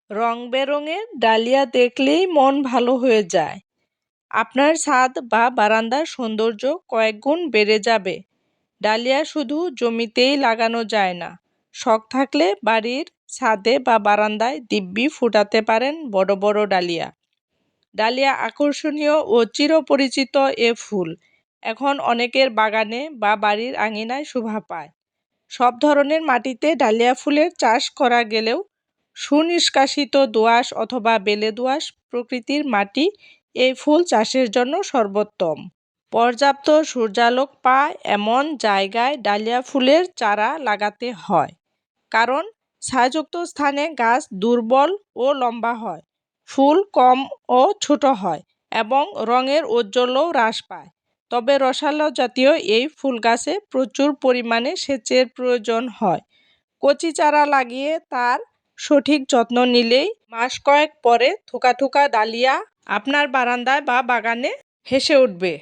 রং বেরঙের ডালিয়া দেখলেই মন ভালো হয়ে যায়। আপনার ছাদ বা বারান্দার সৌন্দর্য কয়েকগুণ বেড়ে যাবে। ডালিয়া শুধু জমিতেই লাগানো যায় না, শখ থাকলে বাড়ির ছাদে বা বারান্দায় দিব্যি ফুটাতে পারেন বড় বড় ডালিয়া। ডালিয়া আকর্ষণীয় ও চিরপরিচিত এ ফুল এখন অনেকের বাগানে বা বাড়ির আঙিনায় শোভা পায়। সব ধরনের মাটিতে ডালিয়া ফুলের চাষ করা গেলেও সুনিষ্কাশিত দোআঁশ অথবা বেলে দোআঁশ প্রকৃতির মাটি এই ফুল চাষের জন্য সর্বোত্তম। পর্যাপ্ত সূর্যালোক পায় এমন জায়গায় ডালিয়া ফুলের চারা লাগাতে হয়, কারণ ছায়াযুক্ত স্থানে গাছ দুর্বল ও লম্বা হয়, ফুল কম ও ছোট হয় এবং রঙের ঔজ্জ্বল্যও হ্রাস পায়। তবে রসালো জাতীয় এই ফুল গাছে প্রচুর পরিমাণে সেচের প্রয়োজন হয়। কচি চারা লাগিয়ে তার সঠিক যত্ন নিলেই মাস কয়েক পরে থোকা থোকা ডালিয়া আপনার বারান্দায় বা বাগানে হেসে উঠবে।